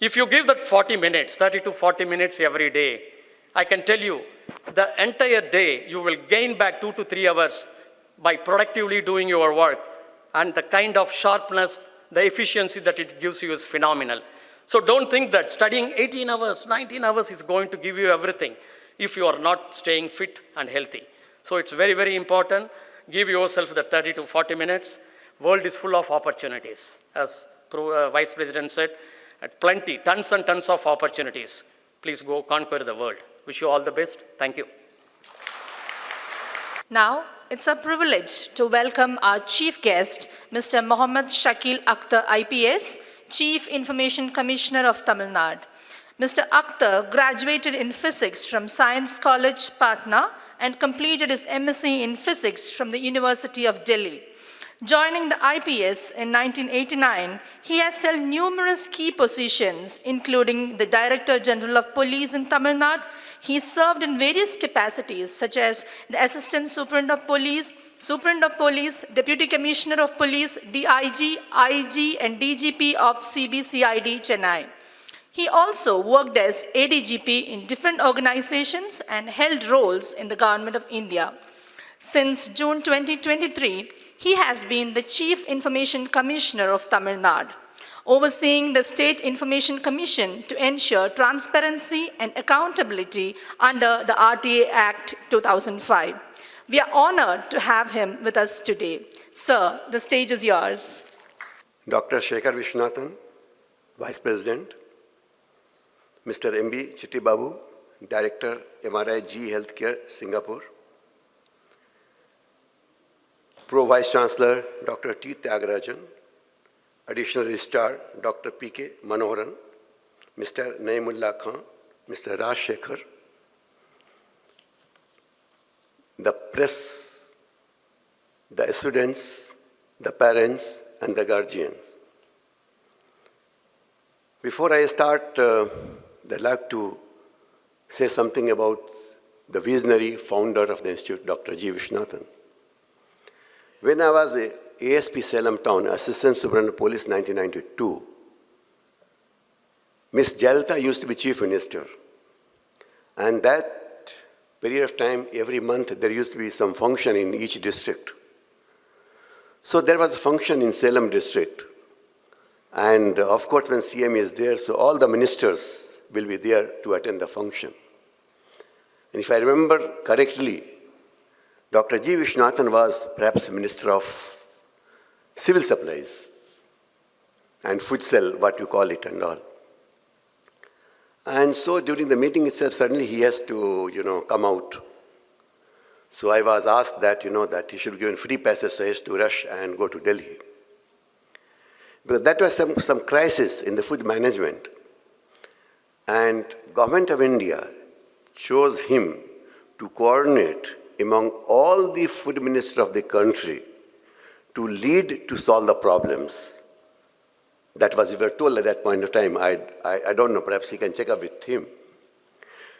If you give that 40 minutes, 30 to 40 minutes every day, I can tell you, the entire day you will gain back 2 to 3 hours by productively doing your work. And the kind of sharpness, the efficiency that it gives you is phenomenal. So don't think that studying 18 hours, 19 hours is going to give you everything if you are not staying fit and healthy. So it's very, very important. Give yourself the 30 to 40 minutes. World is full of opportunities. As Vice President said, plenty, tons and tons of opportunities. Please go conquer the world. Wish you all the best. Thank you. Now, it's a privilege to welcome our chief guest, Mr. Mohammad Shakeel Akther, IPS, Chief Information Commissioner of Tamil Nadu. Mr. Akther graduated in physics from Science College, Patna, and completed his MSc in physics from the University of Delhi. Joining the IPS in 1989, he has held numerous key positions, including the Director General of Police in Tamil Nadu. He served in various capacities, such as the Assistant Superintendent of Police, Deputy Commissioner of Police, DIG, IG, and DGP of CBCID Chennai. He also worked as ADGP in different organizations and held roles in the Government of India. Since June 2023, he has been the Chief Information Commissioner of Tamil Nadu, overseeing the State Information Commission to ensure transparency and accountability under the RTA Act 2005. We are honored to have him with us today. Sir, the stage is yours. Dr. Sekar Viswanathan, Vice President, Mr. M.B. Chittibabu, Director, MRI G Healthcare, Singapore, Pro Vice Chancellor, Dr. T. Thyagarajan, Additional Registrar, Dr. P.K. Manoharan, Mr. Naimullah Khan, Mr. Raj Shekhar, the press, the students, the parents, and the guardians. Before I start, I'd like to say something about the visionary founder of the Institute, Dr. G. Viswanathan. When I was ASP Salem Town, Assistant Superintendent of Police 1992, Ms. Jalta used to be Chief Minister. And that period of time, every month, there used to be some function in each district. So there was a function in Salem district. And of course, when CM is there, so all the ministers will be there to attend the function. And if I remember correctly, Dr. G. Viswanathan was perhaps Minister of Civil Supplies and Food Cell, what you call it and all. And so during the meeting itself, suddenly he has to, come out. So I was asked that, that he should be given free passes, so he has to rush and go to Delhi. Because that was some crisis in the food management. And Government of India chose him to coordinate among all the food ministers of the country to lead to solve the problems. That was, we were told at that point of time. I don't know, perhaps he can check up with him.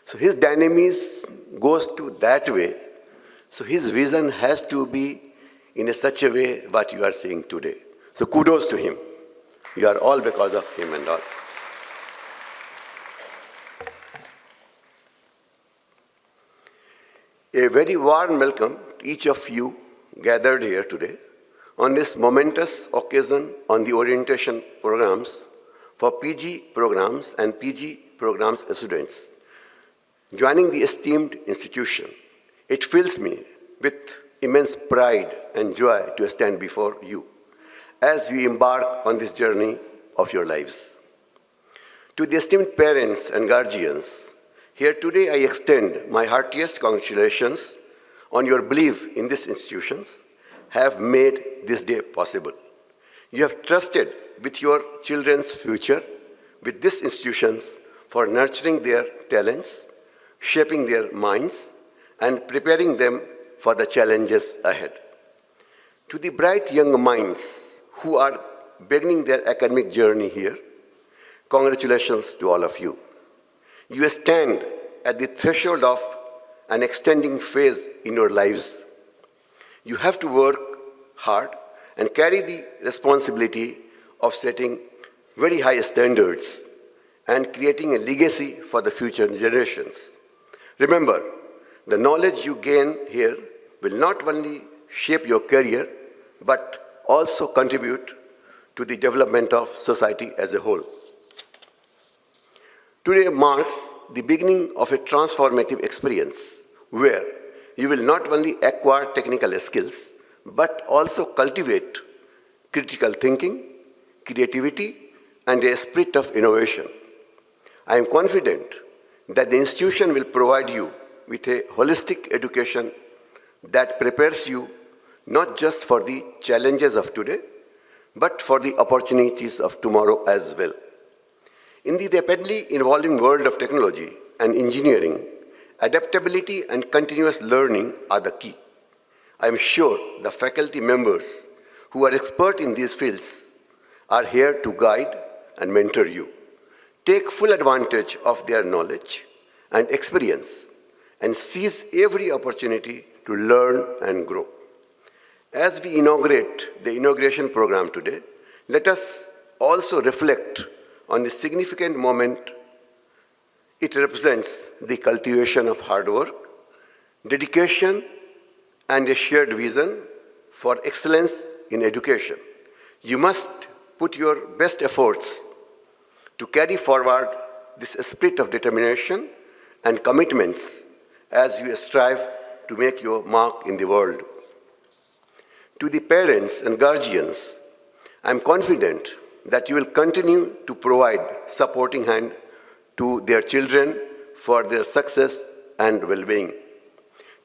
So his dynamism goes to that way. So his vision has to be in such a way what you are seeing today. So kudos to him. You are all because of him and all. A very warm welcome to each of you gathered here today on this momentous occasion on the orientation programs for PG programs and PG programs students. Joining the esteemed institution, it fills me with immense pride and joy to stand before you as you embark on this journey of your lives. To the esteemed parents and guardians, here today I extend my heartiest congratulations on your belief in these institutions have made this day possible. You have trusted with your children's future with these institutions for nurturing their talents, shaping their minds, and preparing them for the challenges ahead. To the bright young minds who are beginning their academic journey here, congratulations to all of you. You stand at the threshold of an extending phase in your lives. You have to work hard and carry the responsibility of setting very high standards and creating a legacy for the future generations. Remember, the knowledge you gain here will not only shape your career, but also contribute to the development of society as a whole. Today marks the beginning of a transformative experience where you will not only acquire technical skills, but also cultivate critical thinking, creativity, and a spirit of innovation. I am confident that the institution will provide you with a holistic education that prepares you not just for the challenges of today, but for the opportunities of tomorrow as well. In the rapidly evolving world of technology and engineering, adaptability and continuous learning are the key. I am sure the faculty members who are expert in these fields are here to guide and mentor you. Take full advantage of their knowledge and experience and seize every opportunity to learn and grow. As we inaugurate the inauguration program today, let us also reflect on the significant moment it represents, the cultivation of hard work, dedication, and a shared vision for excellence in education. You must put your best efforts to carry forward this spirit of determination and commitments as you strive to make your mark in the world. To the parents and guardians, I am confident that you will continue to provide supporting hand to their children for their success and well-being.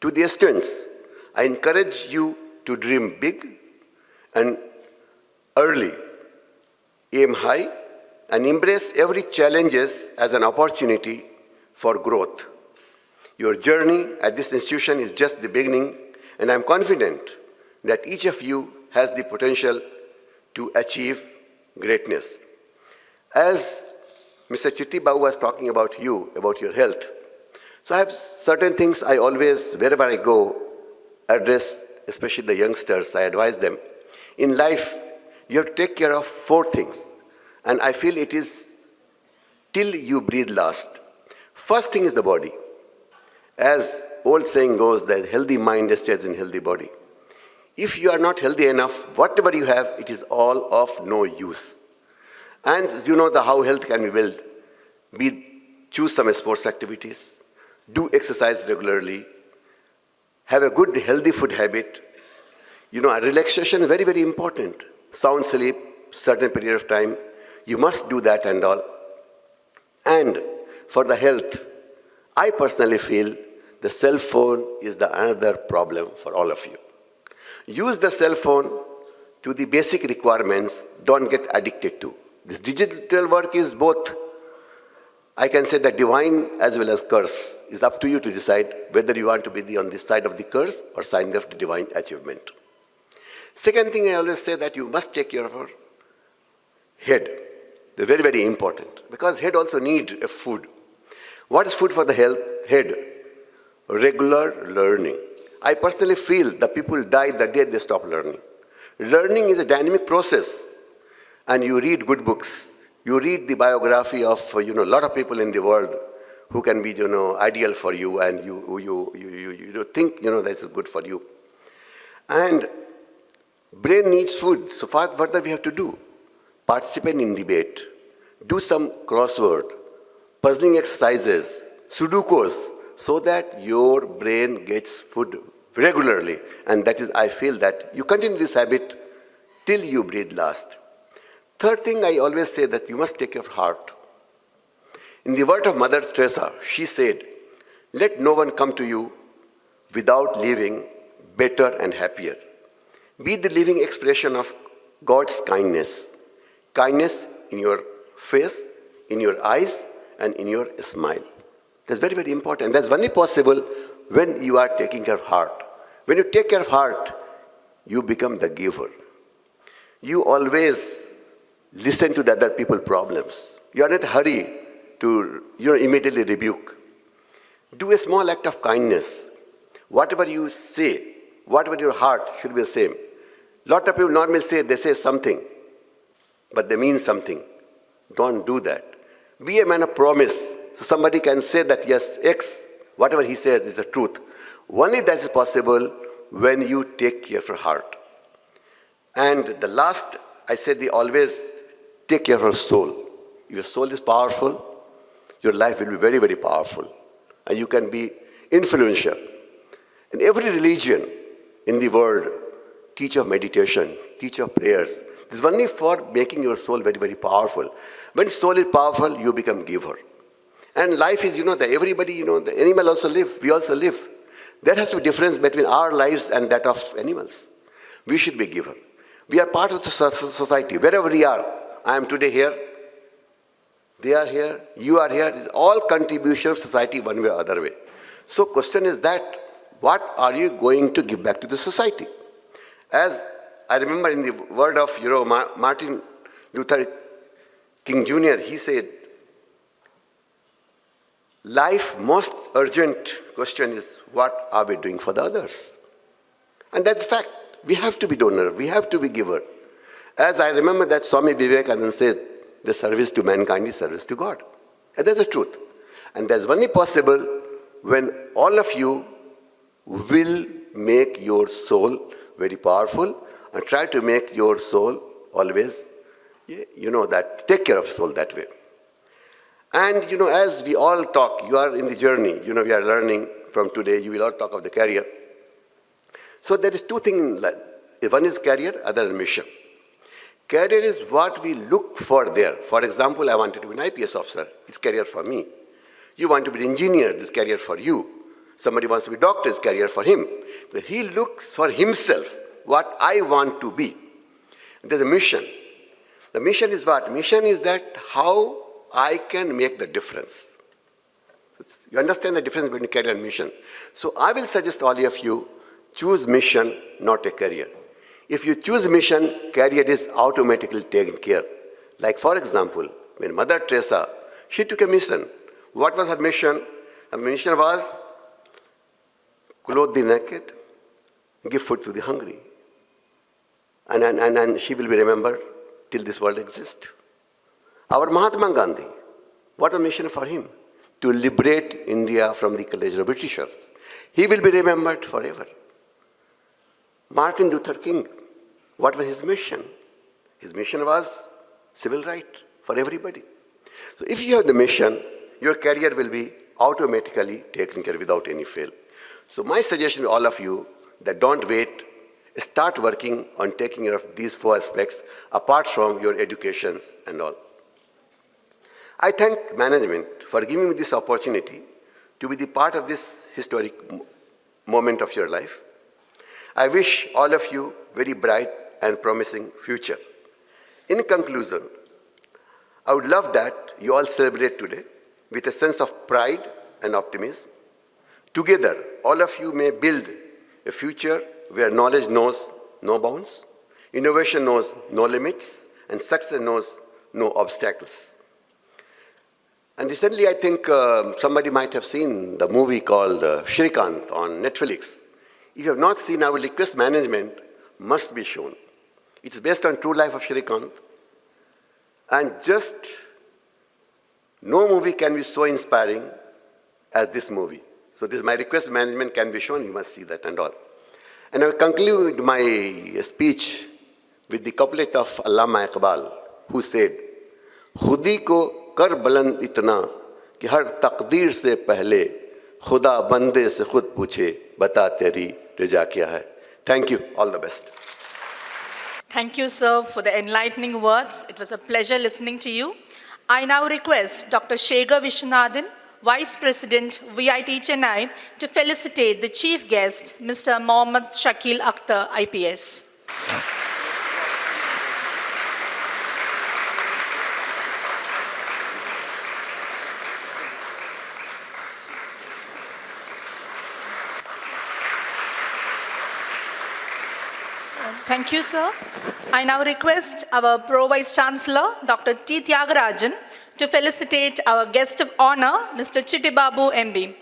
To the students, I encourage you to dream big and early, aim high, and embrace every challenge as an opportunity for growth. Your journey at this institution is just the beginning, and I'm confident that each of you has the potential to achieve greatness. As Mr. Chittibabu was talking about you, about your health, so I have certain things I always, wherever I go, address, especially the youngsters, I advise them. In life, you have to take care of 4 things, and I feel it is till you breathe last. First thing is the body. As old saying goes, that healthy mind stays in healthy body. If you are not healthy enough, whatever you have, it is all of no use. And you know how health can be built. Choose some sports activities, do exercise regularly, have a good healthy food habit. You know, relaxation is very, very important. Sound sleep, certain period of time, you must do that and all. And for the health, I personally feel the cell phone is the another problem for all of you. Use the cell phone to the basic requirements, don't get addicted to. This digital work is both, I can say, the divine as well as curse. It's up to you to decide whether you want to be on the side of the curse or side of the divine achievement. Second thing I always say that you must take care of your head. They're very, very important because head also needs a food. What is food for the head? Regular learning. I personally feel that people die the day they stop learning. Learning is a dynamic process. And you read good books. You read the biography of a lot of people in the world who can be ideal for you, and you think this is good for you. And brain needs food. So further we have to do. Participate in debate. Do some crossword, puzzling exercises, Sudokus, so that your brain gets food regularly. And that is, I feel that you continue this habit till you breathe last. Third thing, I always say that you must take care of heart. In the word of Mother Teresa, she said, let no one come to you without leaving better and happier. Be the living expression of God's kindness. Kindness in your face, in your eyes, and in your smile. That's very, very important. That's only possible when you are taking care of heart. When you take care of heart, you become the giver. You always listen to the other people's problems. You are not in a hurry to immediately rebuke. Do a small act of kindness. Whatever you say, whatever your heart should be the same. Lot of people normally say, they say something, but they mean something. Don't do that. Be a man of promise. So somebody can say that, yes, X, whatever he says is the truth. Only that is possible when you take care of your heart. And the last, I said, always take care of your soul. If your soul is powerful, your life will be very, very powerful. And you can be influential. And every religion in the world teach of meditation, teach of prayers. This is only for making your soul very, very powerful. When soul is powerful, you become giver. And life is, that everybody, the animal also live, we also live. There has to be a difference between our lives and that of animals. We should be giver. We are part of the society. Wherever we are, I am today here, they are here, you are here. It's all contribution of society one way or other way. So question is that, what are you going to give back to the society? As I remember in the word of Martin Luther King Jr., he said, life most urgent question is, what are we doing for the others? And that's fact. We have to be donor. We have to be giver. As I remember that Swami Vivekananda said, the service to mankind is service to God. And that's the truth. And that's only possible when all of you will make your soul very powerful and try to make your soul always, take care of soul that way. And, as we all talk, you are in the journey, we are learning from today, you will all talk of the career. So there is two things in life. One is career, other is mission. Career is what we look for there. For example, I wanted to be an IPS officer. It's career for me. You want to be an engineer, this career for you. Somebody wants to be a doctor, it's career for him. But he looks for himself, what I want to be. There's a mission. The mission is what? Mission is that how I can make the difference. You understand the difference between career and mission. So I will suggest all of you, choose mission, not a career. If you choose mission, career is automatically taken care. Like for example, when Mother Teresa, she took a mission. What was her mission? Her mission was clothe the naked, give food to the hungry. And she will be remembered till this world exists. Our Mahatma Gandhi, what a mission for him? To liberate India from the collision of Britishers. He will be remembered forever. Martin Luther King, what was his mission? His mission was civil right for everybody. So if you have the mission, your career will be automatically taken care of without any fail. So my suggestion to all of you, that don't wait, start working on taking care of these four aspects apart from your educations and all. I thank management for giving me this opportunity to be the part of this historic moment of your life. I wish all of you very bright and promising future. In conclusion, I would love that you all celebrate today with a sense of pride and optimism. Together, all of you may build a future where knowledge knows no bounds, innovation knows no limits, and success knows no obstacles. And recently, I think somebody might have seen the movie called Shrikant on Netflix. If you have not seen, I would request management must be shown. It's based on true life of Shrikant. And just no movie can be so inspiring as this movie. So this is my request, management can be shown, you must see that and all. And I will conclude my speech with the couplet of Allama Iqbal, who said, खुदी को कर बुलंद इतना कि हर तकदीर से पहले खुदा बंदे से खुद पूछे बता तेरी रजा क्या है. Thank you. All the best. Thank you, sir, for the enlightening words. It was a pleasure listening to you. I now request Dr. Sekar Viswanathan, Vice President, VIT Chennai, to felicitate the chief guest, Mr. Mohammad Shakeel Akther, IPS. Thank you, sir. I now request our Pro Vice Chancellor, Dr. T. Thyagarajan, to felicitate our guest of honor, Mr. Chittibabu, MB.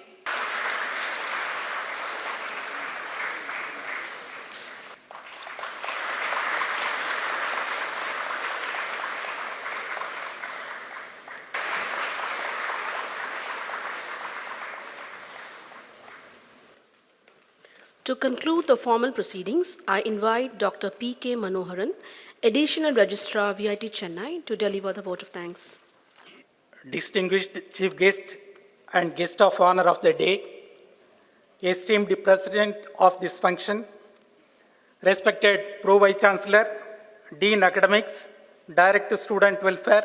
To conclude the formal proceedings, I invite Dr. P.K. Manoharan, Additional Registrar, VIT Chennai, to deliver the vote of thanks. Distinguished Chief Guest and Guest of Honor of the Day, esteemed President of this function, respected Pro Vice Chancellor, Dean Academics, Director Student Welfare,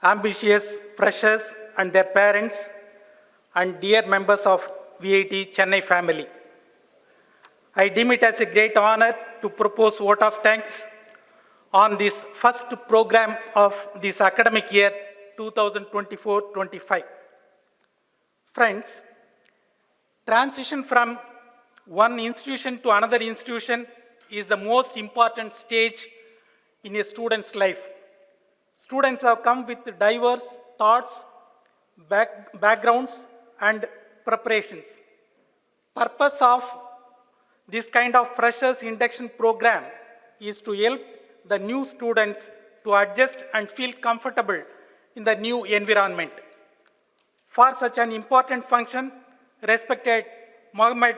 ambitious freshers and their parents, and dear members of VIT Chennai family. I deem it as a great honor to propose vote of thanks on this first program of this academic year 2024-25. Friends, transition from one institution to another institution is the most important stage in a student's life. Students have come with diverse thoughts, backgrounds, and preparations. Purpose of this kind of Freshers Induction Program is to help the new students to adjust and feel comfortable in the new environment. For such an important function, respected Mohammed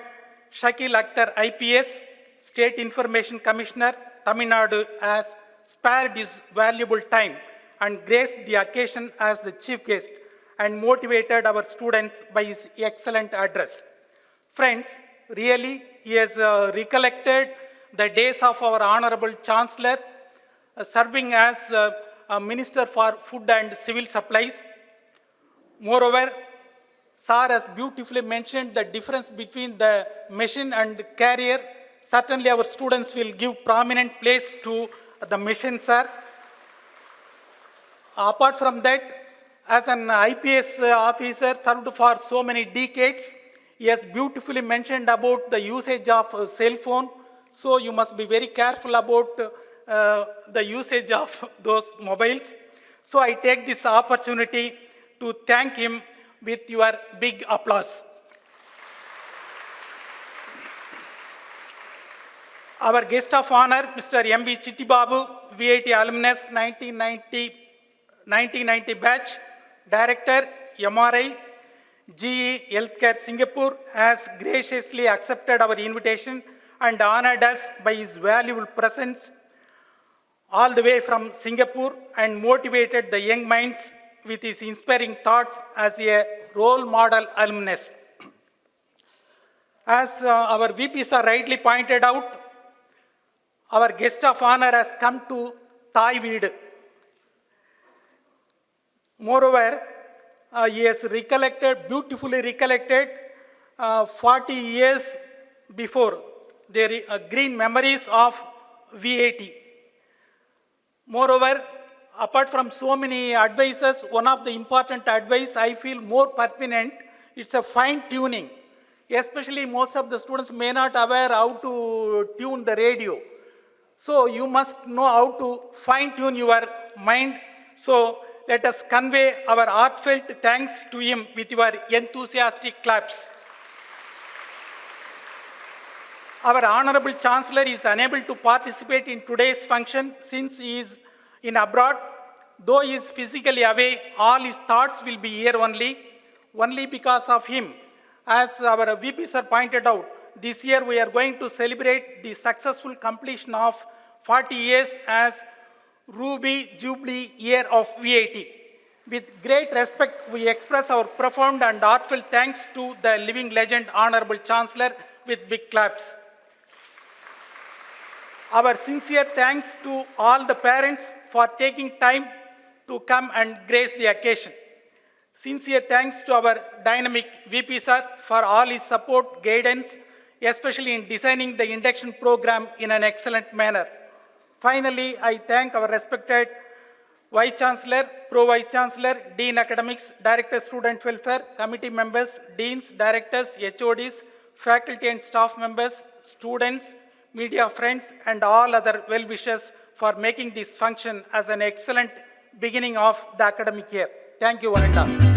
Shakeel Akther IPS, State Information Commissioner, Tamil Nadu, has spared his valuable time and graced the occasion as the chief guest and motivated our students by his excellent address. Friends, really, he has recollected the days of our Honorable Chancellor serving as a Minister for Food and Civil Supplies. Moreover, Sir has beautifully mentioned the difference between the machine and carrier. Certainly our students will give prominent place to the machine, sir. Apart from that, as an IPS officer served for so many decades, he has beautifully mentioned about the usage of a cell phone. So you must be very careful about the usage of those mobiles. So I take this opportunity to thank him with your big applause. Our guest of honor, Mr. M.B. Chittibabu, VIT alumnus 1990 batch, Director, MRI, GE Healthcare Singapore, has graciously accepted our invitation and honored us by his valuable presence all the way from Singapore and motivated the young minds with his inspiring thoughts as a role model alumnus. As our VP sir rightly pointed out, our guest of honor has come to Thyagarajan. Moreover, he has beautifully recollected 40 years before, their green memories of VIT. Moreover, apart from so many advices, one of the important advice I feel more pertinent, it's a fine tuning. Especially most of the students may not aware how to tune the radio. So you must know how to fine tune your mind. So let us convey our heartfelt thanks to him with your enthusiastic claps. Our Honorable Chancellor is unable to participate in today's function since he is in abroad. Though he is physically away, all his thoughts will be here only because of him. As our VP sir pointed out, this year we are going to celebrate the successful completion of 40 years as Ruby Jubilee Year of VIT. With great respect, we express our profound and heartfelt thanks to the living legend, Honorable Chancellor, with big claps. Our sincere thanks to all the parents for taking time to come and grace the occasion. Sincere thanks to our dynamic VP sir for all his support, guidance, especially in designing the induction program in an excellent manner. Finally, I thank our respected Vice Chancellor, Pro Vice Chancellor, Dean Academics, Director Student Welfare, Committee members, Deans, Directors, HODs, faculty and staff members, students, media friends, and all other well-wishers for making this function as an excellent beginning of the academic year. Thank you, one and all.